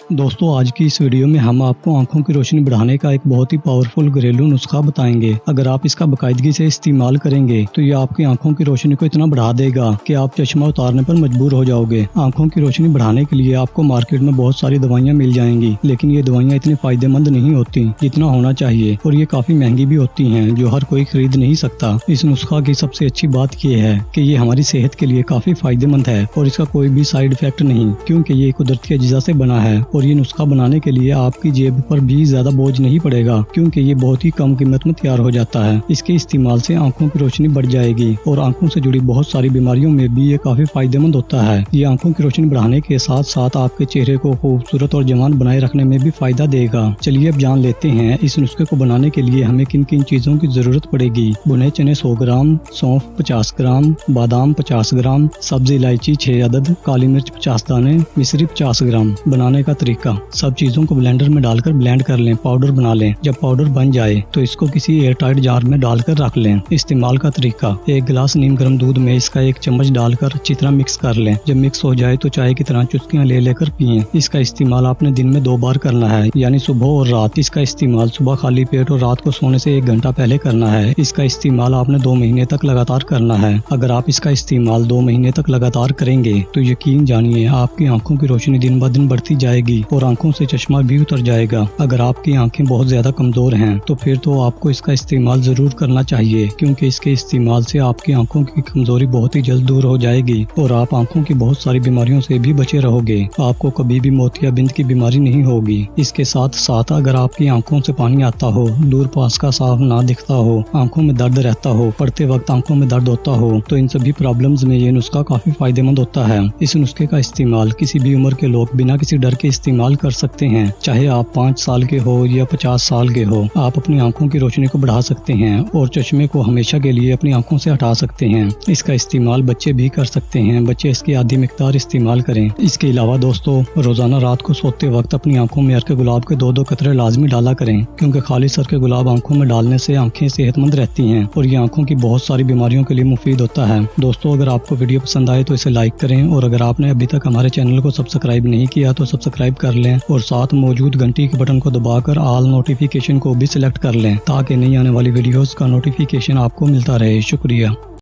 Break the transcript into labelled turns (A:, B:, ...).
A: दोस्तों आज की इस वीडियो में हम आपको आंखों की रोशनी बढ़ाने का एक बहुत ही पावरफुल घरेलू नुस्खा बताएंगे। अगर आप इसका बाकायदगी से इस्तेमाल करेंगे तो ये आपकी आंखों की रोशनी को इतना बढ़ा देगा कि आप चश्मा उतारने पर मजबूर हो जाओगे। आंखों की रोशनी बढ़ाने के लिए आपको मार्केट में बहुत सारी दवाइयाँ मिल जाएंगी, लेकिन ये दवाइयाँ इतनी फायदेमंद नहीं होती जितना होना चाहिए और ये काफी महंगी भी होती हैं, जो हर कोई खरीद नहीं सकता। इस नुस्खा की सबसे अच्छी बात ये है कि ये हमारी सेहत के लिए काफी फायदेमंद है और इसका कोई भी साइड इफेक्ट नहीं, क्योंकि ये कुदरती अज्जा से बना है। और ये नुस्खा बनाने के लिए आपकी जेब पर भी ज्यादा बोझ नहीं पड़ेगा, क्योंकि ये बहुत ही कम कीमत में तैयार हो जाता है। इसके इस्तेमाल से आंखों की रोशनी बढ़ जाएगी और आंखों से जुड़ी बहुत सारी बीमारियों में भी ये काफी फायदेमंद होता है। ये आंखों की रोशनी बढ़ाने के साथ साथ आपके चेहरे को खूबसूरत और जवान बनाए रखने में भी फायदा देगा। चलिए अब जान लेते हैं इस नुस्खे को बनाने के लिए हमें किन किन चीजों की जरूरत पड़ेगी। भुने चने 100 ग्राम, सौंफ 50 ग्राम, बादाम 50 ग्राम, सब्जी इलायची 6 अदद, काली मिर्च 50 दाने, मिश्री 50 ग्राम। बनाने का तरीका, सब चीजों को ब्लेंडर में डालकर ब्लेंड कर लें, पाउडर बना लें। जब पाउडर बन जाए तो इसको किसी एयरटाइट जार में डालकर रख लें। इस्तेमाल का तरीका, 1 गिलास नीम गर्म दूध में इसका 1 चम्मच डालकर अच्छी तरह मिक्स कर लें। जब मिक्स हो जाए तो चाय की तरह चुस्कियां ले लेकर पिएं। इसका इस्तेमाल आपने दिन में 2 बार करना है, यानी सुबह और रात। इसका इस्तेमाल सुबह खाली पेट और रात को सोने से 1 घंटा पहले करना है। इसका इस्तेमाल आपने 2 महीने तक लगातार करना है। अगर आप इसका इस्तेमाल 2 महीने तक लगातार करेंगे तो यकीन जानिए आपकी आंखों की रोशनी दिन ब दिन बढ़ती जाएगी और आंखों से चश्मा भी उतर जाएगा। अगर आपकी आंखें बहुत ज्यादा कमजोर हैं तो फिर तो आपको इसका इस्तेमाल जरूर करना चाहिए, क्योंकि इसके इस्तेमाल से आपकी आंखों की कमजोरी बहुत ही जल्द दूर हो जाएगी और आप आंखों की बहुत सारी बीमारियों से भी बचे रहोगे। आपको कभी भी मोतियाबिंद की बीमारी नहीं होगी। इसके साथ साथ अगर आपकी आंखों से पानी आता हो, दूर पास का साफ ना दिखता हो, आंखों में दर्द रहता हो, पढ़ते वक्त आंखों में दर्द होता हो, तो इन सभी प्रॉब्लम्स में ये नुस्खा काफी फायदेमंद होता है। इस नुस्खे का इस्तेमाल किसी भी उम्र के लोग बिना किसी डर के इस्तेमाल कर सकते हैं। चाहे आप 5 साल के हो या 50 साल के हो, आप अपनी आंखों की रोशनी को बढ़ा सकते हैं और चश्मे को हमेशा के लिए अपनी आंखों से हटा सकते हैं। इसका इस्तेमाल बच्चे भी कर सकते हैं। बच्चे इसकी आधी मिकदार इस्तेमाल करें। इसके अलावा दोस्तों, रोजाना रात को सोते वक्त अपनी आंखों में अर्के गुलाब के 2-2 कतरे लाजमी डाला करें, क्योंकि खाली सर के गुलाब आंखों में डालने से आंखें सेहतमंद रहती हैं और ये आंखों की बहुत सारी बीमारियों के लिए मुफीद होता है। दोस्तों, अगर आपको वीडियो पसंद आए तो इसे लाइक करें और अगर आपने अभी तक हमारे चैनल को सब्सक्राइब नहीं किया तो सब्सक्राइब कर लें और साथ मौजूद घंटी के बटन को दबाकर ऑल नोटिफिकेशन को भी सिलेक्ट कर लें, ताकि नई आने वाली वीडियोस का नोटिफिकेशन आपको मिलता रहे। शुक्रिया।